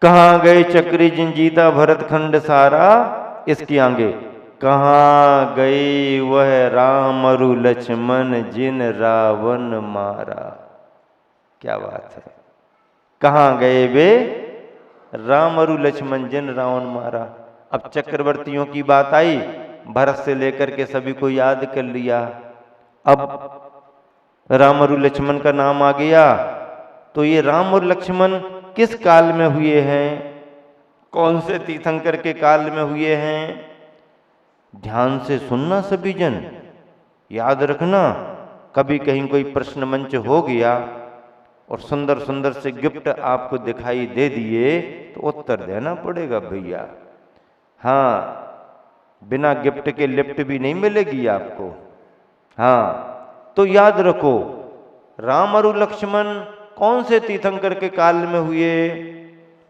कहाँ गए चक्री जिन जीता भरत खंड सारा, इसकी आगे कहाँ गए वह राम अरु लक्ष्मण जिन रावण मारा। क्या बात है, कहाँ गए वे राम अरु लक्ष्मण जिन रावण मारा। अब चक्रवर्तियों की बात आई, भरत से लेकर के सभी को याद कर लिया। अब राम और लक्ष्मण का नाम आ गया, तो ये राम और लक्ष्मण किस काल में हुए हैं, कौन से तीर्थंकर के काल में हुए हैं। ध्यान से सुनना सभी जन, याद रखना। कभी कहीं कोई प्रश्न मंच हो गया और सुंदर सुंदर से गिफ्ट आपको दिखाई दे दिए तो उत्तर देना पड़ेगा भैया। हाँ, बिना गिफ्ट के लिफ्ट भी नहीं मिलेगी आपको। हाँ, तो याद रखो राम और लक्ष्मण कौन से तीर्थंकर के काल में हुए,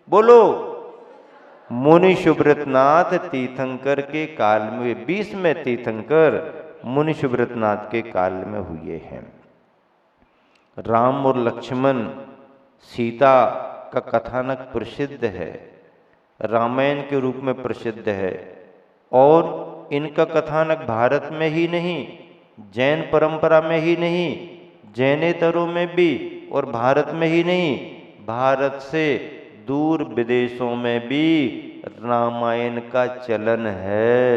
बोलो। मुनि सुब्रतनाथ तीर्थंकर के काल में, 20वें तीर्थंकर मुनि सुब्रतनाथ के काल में हुए हैं। राम और लक्ष्मण सीता का कथानक प्रसिद्ध है, रामायण के रूप में प्रसिद्ध है। और इनका कथानक भारत में ही नहीं, जैन परंपरा में ही नहीं, जैनेतरों में भी, और भारत में ही नहीं, भारत से दूर विदेशों में भी रामायण का चलन है।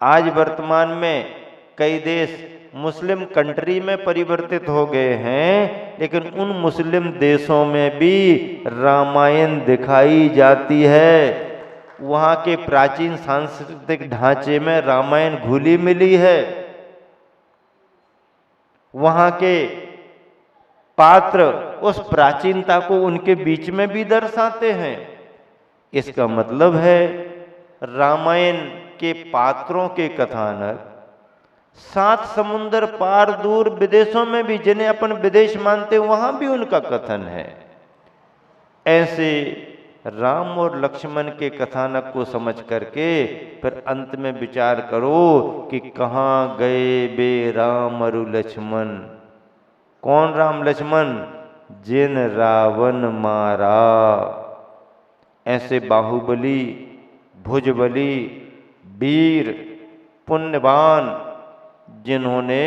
आज वर्तमान में कई देश मुस्लिम कंट्री में परिवर्तित हो गए हैं, लेकिन उन मुस्लिम देशों में भी रामायण दिखाई जाती है। वहाँ के प्राचीन सांस्कृतिक ढांचे में रामायण घुली मिली है। वहाँ के पात्र उस प्राचीनता को उनके बीच में भी दर्शाते हैं। इसका मतलब है रामायण के पात्रों के कथानक 7 समुंदर पार दूर विदेशों में भी, जिन्हें अपन विदेश मानते वहां भी उनका कथन है। ऐसे राम और लक्ष्मण के कथानक को समझ करके फिर अंत में विचार करो कि कहाँ गए बे राम और लक्ष्मण। कौन राम लक्ष्मण, जिन रावण मारा। ऐसे बाहुबली, भुजबली, वीर, पुण्यवान, जिन्होंने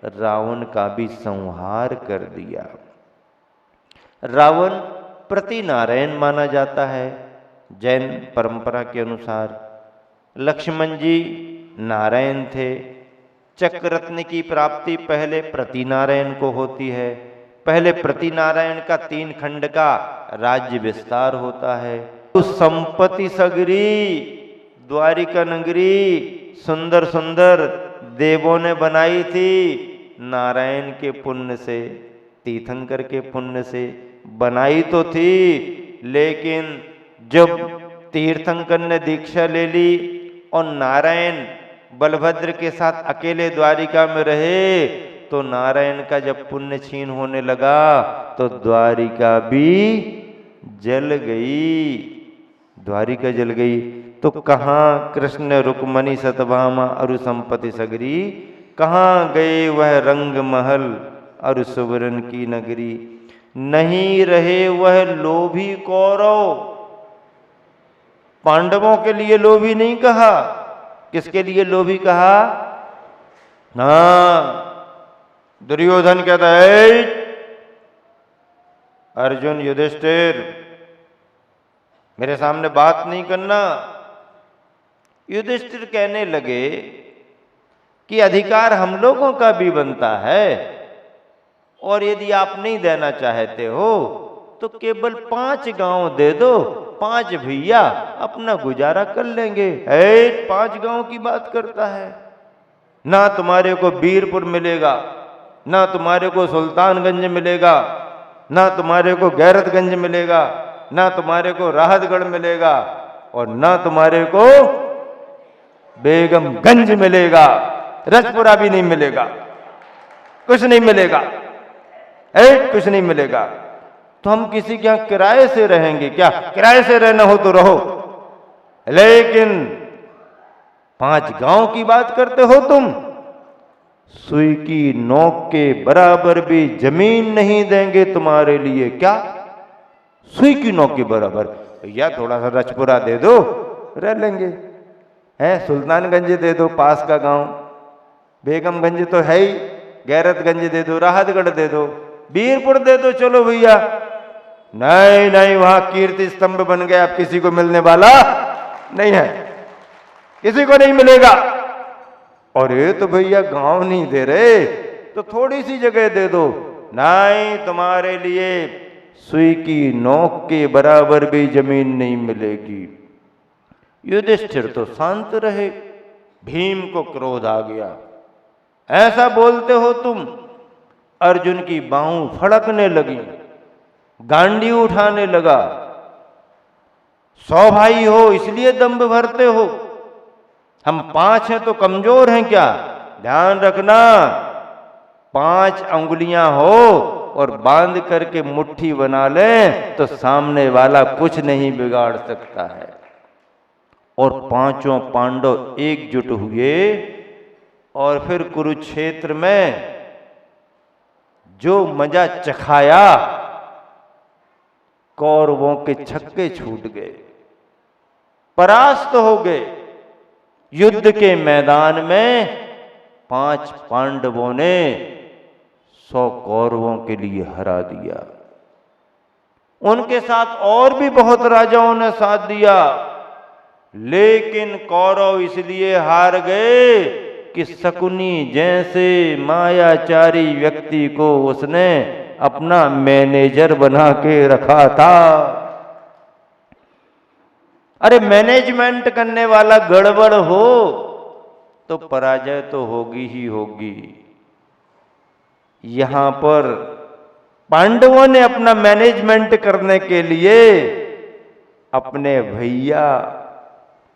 रावण का भी संहार कर दिया। रावण प्रतिनारायण माना जाता है जैन परंपरा के अनुसार। लक्ष्मण जी नारायण थे। चक्ररत्न की प्राप्ति पहले प्रतिनारायण को होती है। पहले प्रतिनारायण का 3 खंड का राज्य विस्तार होता है। तो संपत्ति सगरी द्वारिका नगरी सुंदर सुंदर देवों ने बनाई थी, नारायण के पुण्य से, तीर्थंकर के पुण्य से बनाई तो थी। लेकिन जब तीर्थंकर ने दीक्षा ले ली और नारायण बलभद्र के साथ अकेले द्वारिका में रहे, तो नारायण का जब पुण्य छीन होने लगा तो द्वारिका भी जल गई, द्वारिका जल गई। तो कहाँ कृष्ण रुक्मणी सतभामा अरु संपत्ति सगरी, कहाँ गए वह रंग महल अरु सुवर्ण की नगरी। नहीं रहे वह लोभी कौरव। पांडवों के लिए लोभी नहीं कहा, किसके लिए लोभी कहा? हाँ, दुर्योधन कहता है अर्जुन युधिष्ठिर मेरे सामने बात नहीं करना। युधिष्ठिर कहने लगे कि अधिकार हम लोगों का भी बनता है, और यदि आप नहीं देना चाहते हो तो केवल 5 गांव दे दो, 5 भैया अपना गुजारा कर लेंगे। 5 गांव की बात करता है। ना तुम्हारे को वीरपुर मिलेगा, ना तुम्हारे को सुल्तानगंज मिलेगा, ना तुम्हारे को गैरतगंज मिलेगा, ना तुम्हारे को राहतगढ़ मिलेगा, और ना तुम्हारे को बेगमगंज मिलेगा। रजपुरा भी नहीं मिलेगा, कुछ नहीं मिलेगा, कुछ नहीं मिलेगा। तो हम किसी के यहां किराए से रहेंगे क्या? किराए से रहना हो तो रहो, लेकिन 5 गांव की बात करते हो तुम। सुई की नोक के बराबर भी जमीन नहीं देंगे तुम्हारे लिए। क्या सुई की नोक के बराबर। भैया थोड़ा सा रजपुरा दे दो, रह लेंगे। है सुल्तानगंज दे दो, पास का गांव, बेगमगंज तो है ही, गैरतगंज दे दो, राहतगढ़ दे दो, बीरपुर दे दो, चलो भैया। नहीं नहीं, वहां कीर्ति स्तंभ बन गया, अब किसी को मिलने वाला नहीं है, किसी को नहीं मिलेगा। और ये तो भैया गांव नहीं दे रहे, तो थोड़ी सी जगह दे दो। नहीं, तुम्हारे लिए सुई की नोक के बराबर भी जमीन नहीं मिलेगी। युधिष्ठिर तो शांत रहे, भीम को क्रोध आ गया। ऐसा बोलते हो तुम? अर्जुन की बाहों फड़कने लगी, गांडी उठाने लगा। 100 भाई हो इसलिए दंभ भरते हो, हम 5 हैं तो कमजोर हैं क्या? ध्यान रखना, 5 अंगुलियां हो और बांध करके मुट्ठी बना लें तो सामने वाला कुछ नहीं बिगाड़ सकता है। और 5 पांडव एकजुट हुए और फिर कुरुक्षेत्र में जो मजा चखाया, कौरवों के छक्के छूट गए, परास्त हो गए। युद्ध के मैदान में 5 पांडवों ने 100 कौरवों के लिए हरा दिया। उनके साथ और भी बहुत राजाओं ने साथ दिया, लेकिन कौरव इसलिए हार गए कि शकुनी जैसे मायाचारी व्यक्ति को उसने अपना मैनेजर बना के रखा था। अरे मैनेजमेंट करने वाला गड़बड़ हो तो पराजय तो होगी ही होगी। यहां पर पांडवों ने अपना मैनेजमेंट करने के लिए अपने भैया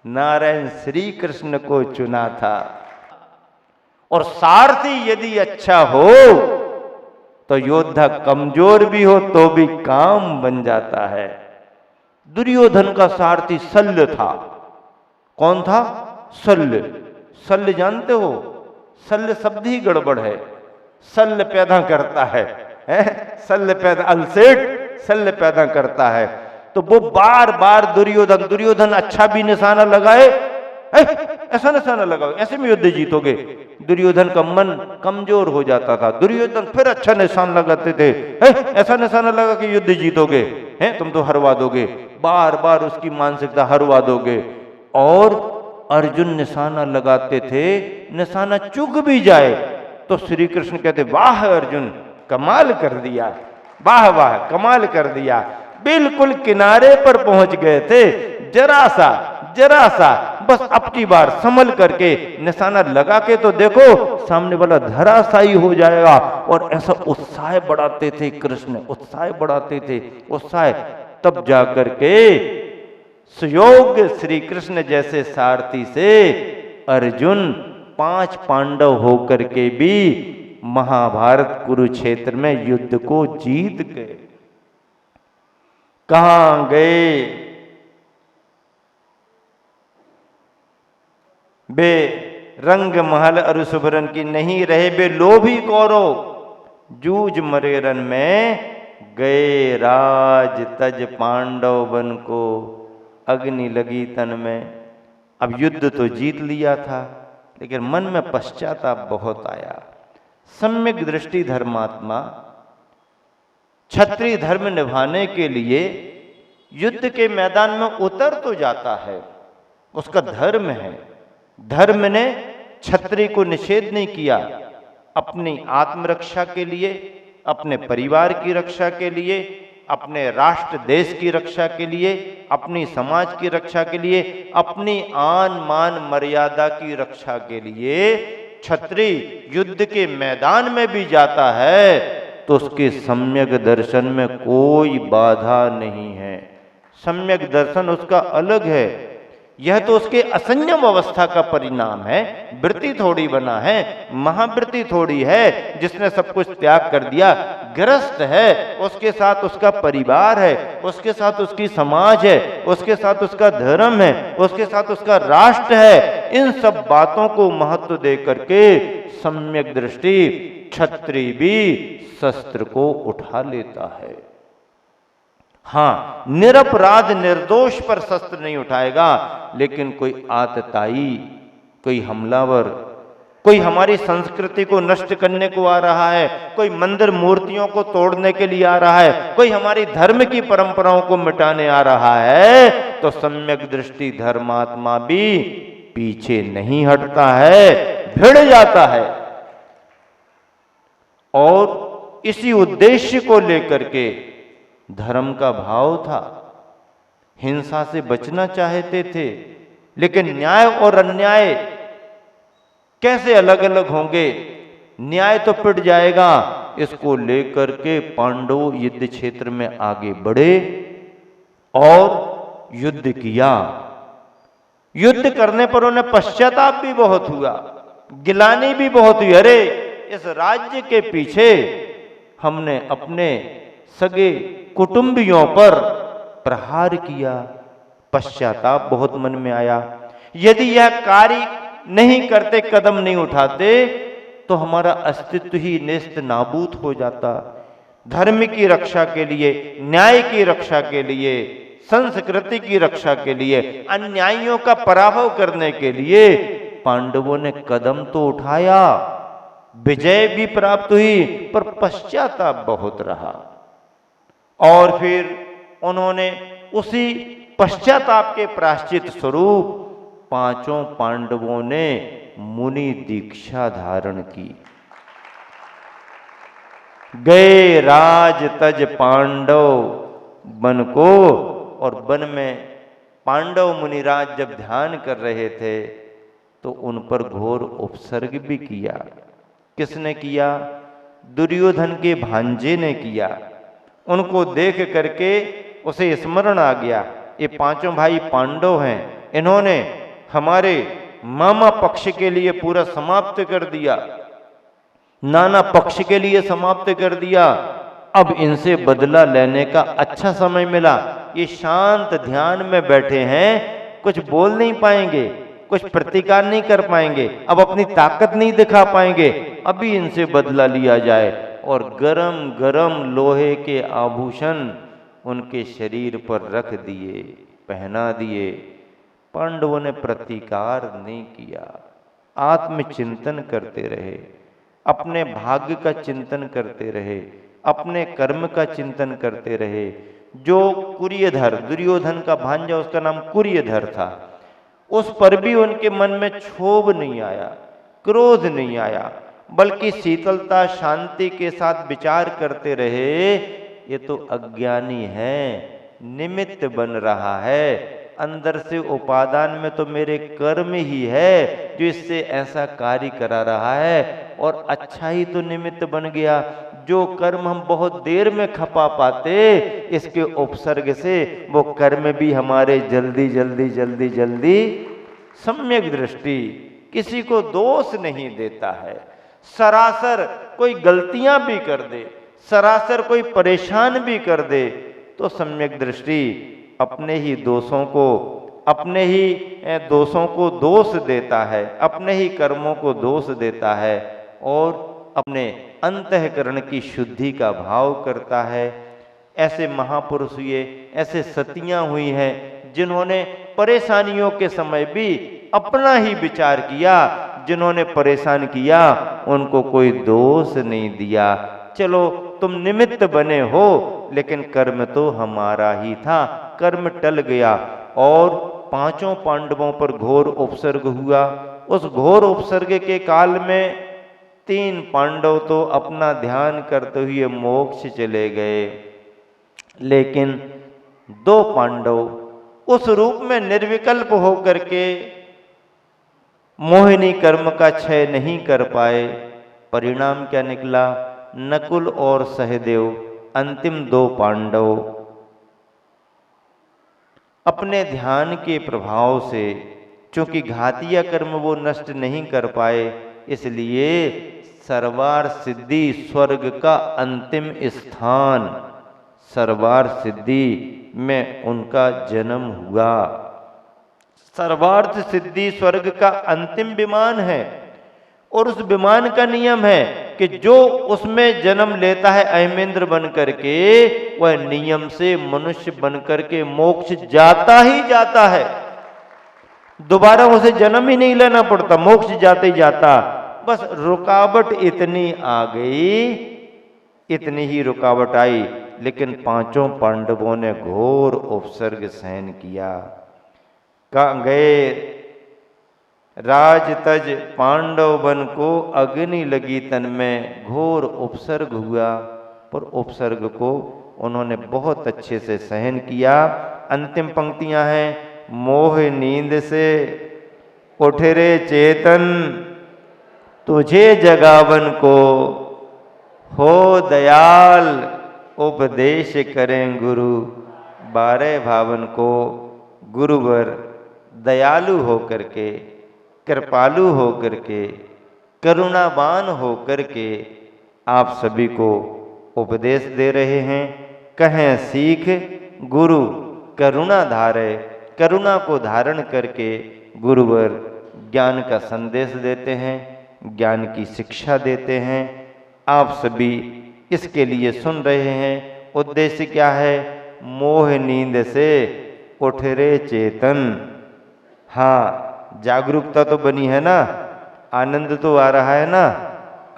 नारायण श्री कृष्ण को चुना था। और सारथी यदि अच्छा हो तो योद्धा कमजोर भी हो तो भी काम बन जाता है। दुर्योधन का सारथी शल्य था। कौन था? शल्य। शल्य जानते हो? शल्य शब्द ही गड़बड़ है, शल्य पैदा करता है, शल्य पैदा, अलसेट शल्य पैदा करता है। तो वो बार बार दुर्योधन अच्छा भी निशाना लगाए, ऐसा निशाना लगाओ, ऐसे में युद्ध जीतोगे। दुर्योधन का मन कमजोर हो जाता था, दुर्योधन फिर अच्छा निशान लगाते थे, ऐसा निशाना लगा कि युद्ध जीतोगे, हैं तुम तो हरवा दोगे, बार बार उसकी मानसिकता हरवा दोगे। और अर्जुन निशाना लगाते थे, निशाना चूक भी जाए तो श्री कृष्ण कहते वाह अर्जुन कमाल कर दिया, वाह वाह कमाल कर दिया। बिल्कुल किनारे पर पहुंच गए थे, जरा सा बस अपनी बार संभल करके निशाना लगा के तो देखो सामने वाला धराशायी हो जाएगा। और ऐसा उत्साह बढ़ाते थे कृष्ण, उत्साह बढ़ाते थे, उत्साह। तब जाकर के सुयोग श्री कृष्ण जैसे सारथी से अर्जुन 5 पांडव होकर के भी महाभारत कुरुक्षेत्र में युद्ध को जीत गए। कहां गए बे रंग महल अरुसुभरन की नहीं रहे बे लोभी कौरव, जूझ मरेरन में गए राज तज पांडव बन को अग्नि लगी तन में। अब युद्ध तो जीत लिया था, लेकिन मन में पश्चाताप बहुत आया। सम्यक दृष्टि धर्मात्मा क्षत्रिय धर्म निभाने के लिए युद्ध के मैदान में उतर तो जाता है, उसका धर्म है। धर्म ने क्षत्रिय को निषेध नहीं किया। अपनी आत्मरक्षा के लिए, अपने परिवार की रक्षा के लिए, अपने राष्ट्र देश की रक्षा के लिए, अपनी समाज की रक्षा के लिए, अपनी आन मान मर्यादा की रक्षा के लिए क्षत्रिय युद्ध के मैदान में भी जाता है तो उसके सम्यक दर्शन में कोई बाधा नहीं है। सम्यक दर्शन उसका अलग है। यह तो उसके असंयम अवस्था का परिणाम है। वृत्ति थोड़ी बना है, महावृत्ति थोड़ी है, जिसने सब कुछ त्याग कर दिया। ग्रस्त है, उसके साथ उसका परिवार है, उसके साथ उसकी समाज है, उसके साथ उसका धर्म है, उसके साथ उसका राष्ट्र है। इन सब बातों को महत्व दे करके सम्यक दृष्टि क्षत्रिय भी शस्त्र को उठा लेता है। हाँ, निरपराध निर्दोष पर शस्त्र नहीं उठाएगा, लेकिन कोई आतताई, कोई हमलावर, कोई हमारी संस्कृति को नष्ट करने को आ रहा है, कोई मंदिर मूर्तियों को तोड़ने के लिए आ रहा है, कोई हमारी धर्म की परंपराओं को मिटाने आ रहा है, तो सम्यक दृष्टि धर्मात्मा भी पीछे नहीं हटता है, भिड़ जाता है। और इसी उद्देश्य को लेकर के धर्म का भाव था। हिंसा से बचना चाहते थे, लेकिन न्याय और अन्याय कैसे अलग अलग होंगे? न्याय तो पिट जाएगा। इसको लेकर के पांडव युद्ध क्षेत्र में आगे बढ़े और युद्ध किया। युद्ध करने पर उन्हें पश्चाताप भी बहुत हुआ, गिलानी भी बहुत हुई। अरे, इस राज्य के पीछे हमने अपने सगे कुटुंबियों पर प्रहार किया। पश्चाताप बहुत मन में आया। यदि यह कार्य नहीं करते, कदम नहीं उठाते, तो हमारा अस्तित्व ही नेस्त नाबूद हो जाता। धर्म की रक्षा के लिए, न्याय की रक्षा के लिए, संस्कृति की रक्षा के लिए, अन्यायियों का पराभव करने के लिए पांडवों ने कदम तो उठाया, विजय भी प्राप्त हुई, पर पश्चाताप बहुत रहा। और फिर उन्होंने उसी पश्चाताप के प्रायश्चित स्वरूप पांचों पांडवों ने मुनि दीक्षा धारण की। गए राज तज पांडव वन को, और वन में पांडव मुनिराज जब ध्यान कर रहे थे तो उन पर घोर उपसर्ग भी किया। किसने किया? दुर्योधन के भांजे ने किया। उनको देख करके उसे स्मरण आ गया, ये पांचों भाई पांडव हैं, इन्होंने हमारे मामा पक्ष के लिए पूरा समाप्त कर दिया, नाना पक्ष के लिए समाप्त कर दिया। अब इनसे बदला लेने का अच्छा समय मिला। ये शांत ध्यान में बैठे हैं, कुछ बोल नहीं पाएंगे, कुछ प्रतिकार नहीं कर पाएंगे, अब अपनी ताकत नहीं दिखा पाएंगे। अभी इनसे बदला लिया जाए। और गरम गरम लोहे के आभूषण उनके शरीर पर रख दिए, पहना दिए। पांडवों ने प्रतिकार नहीं किया, आत्मचिंतन करते रहे, अपने भाग्य का चिंतन करते रहे, अपने कर्म का चिंतन करते रहे। जो कुर्यधर, दुर्योधन का भांजा, उसका नाम कुर्यधर था, उस पर भी उनके मन में क्षोभ नहीं आया, क्रोध नहीं आया, बल्कि शीतलता शांति के साथ विचार करते रहे। ये तो अज्ञानी है, निमित्त बन रहा है, अंदर से उपादान में तो मेरे कर्म ही है जो इससे ऐसा कार्य करा रहा है, और अच्छा ही तो निमित्त बन गया। जो कर्म हम बहुत देर में खपा पाते, इसके उपसर्ग से वो कर्म भी हमारे जल्दी जल्दी जल्दी जल्दी सम्यक दृष्टि किसी को दोष नहीं देता है। सरासर कोई गलतियां भी कर दे, सरासर कोई परेशान भी कर दे, तो सम्यक दृष्टि अपने ही दोषों को दोष देता है, अपने ही कर्मों को दोष देता है, और अपने अंतःकरण की शुद्धि का भाव करता है। ऐसे महापुरुष हुए, ऐसे सतियां हुई हैं जिन्होंने परेशानियों के समय भी अपना ही विचार किया, जिन्होंने परेशान किया उनको कोई दोष नहीं दिया। चलो तुम निमित्त बने हो, लेकिन कर्म तो हमारा ही था, कर्म टल गया। और पांचों पांडवों पर घोर उपसर्ग हुआ। उस घोर उपसर्ग के काल में 3 पांडव तो अपना ध्यान करते हुए मोक्ष चले गए, लेकिन 2 पांडव उस रूप में निर्विकल्प होकर के मोहिनी कर्म का क्षय नहीं कर पाए। परिणाम क्या निकला? नकुल और सहदेव, अंतिम 2 पांडव अपने ध्यान के प्रभाव से, चूंकि घातीय कर्म वो नष्ट नहीं कर पाए, इसलिए सर्वार सिद्धि स्वर्ग का अंतिम स्थान, सर्वार सिद्धि में उनका जन्म हुआ। सर्वार्थ सिद्धि स्वर्ग का अंतिम विमान है, और उस विमान का नियम है कि जो उसमें जन्म लेता है अहमेंद्र बन करके, वह नियम से मनुष्य बन करके मोक्ष जाता ही जाता है, दोबारा उसे जन्म ही नहीं लेना पड़ता, मोक्ष जाते ही जाता। बस रुकावट इतनी आ गई, इतनी ही रुकावट आई, लेकिन पांचों पांडवों ने घोर उपसर्ग सहन किया। गए राज तज पांडव बन को, अग्नि लगी तन में, घोर उपसर्ग हुआ, पर उपसर्ग को उन्होंने बहुत अच्छे से सहन किया। अंतिम पंक्तियां हैं, मोह नींद से उठ रे चेतन, तुझे जगावन को हो दयाल, उपदेश करें गुरु, बारह भावन को। गुरुवर दयालु होकर के, कृपालु होकर के, करुणावान होकर के आप सभी को उपदेश दे रहे हैं। कहें सीख गुरु करुणा धारे, करुणा को धारण करके गुरुवर ज्ञान का संदेश देते हैं, ज्ञान की शिक्षा देते हैं। आप सभी इसके लिए सुन रहे हैं। उद्देश्य क्या है? मोह नींद से उठ रे चेतन। हाँ, जागरूकता तो बनी है ना, आनंद तो आ रहा है ना,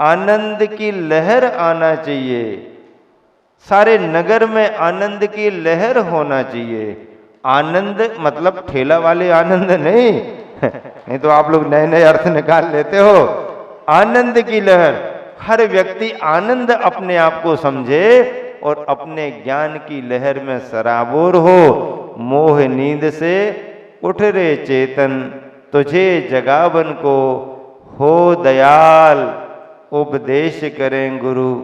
आनंद की लहर आना चाहिए, सारे नगर में आनंद की लहर होना चाहिए। आनंद मतलब ठेला वाले आनंद नहीं नहीं तो आप लोग नए नए अर्थ निकाल लेते हो। आनंद की लहर, हर व्यक्ति आनंद अपने आप को समझे और अपने ज्ञान की लहर में सराबोर हो। मोह नींद से उठ रे चेतन, तुझे जगावन को हो दयाल, उपदेश करें गुरु,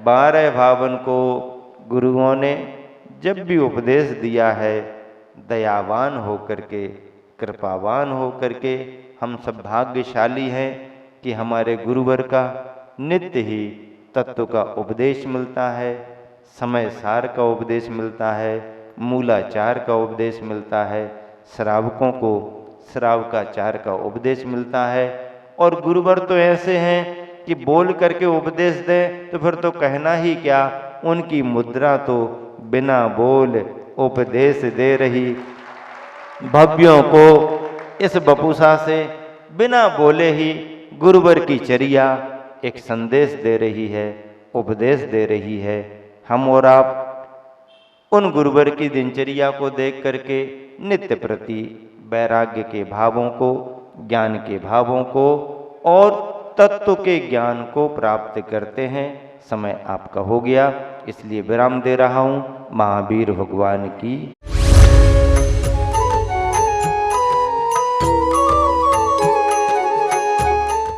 बारह भावन को। गुरुओं ने जब भी उपदेश दिया है, दयावान होकर के, कृपावान होकर के, हम सब भाग्यशाली हैं कि हमारे गुरुवर का नित्य ही तत्व का उपदेश मिलता है, समय सार का उपदेश मिलता है, मूलाचार का उपदेश मिलता है, श्रावकों को श्रावकाचार का उपदेश मिलता है। और गुरुवर तो ऐसे हैं कि बोल करके उपदेश दें तो फिर तो कहना ही क्या, उनकी मुद्रा तो बिना बोल उपदेश दे रही। भव्यों को इस बपुसा से बिना बोले ही गुरुवर की चर्या एक संदेश दे रही है, उपदेश दे रही है। हम और आप उन गुरुवर की दिनचर्या को देख करके नित्य प्रति वैराग्य के भावों को, ज्ञान के भावों को और तत्व के ज्ञान को प्राप्त करते हैं। समय आपका हो गया, इसलिए विराम दे रहा हूँ। महावीर भगवान की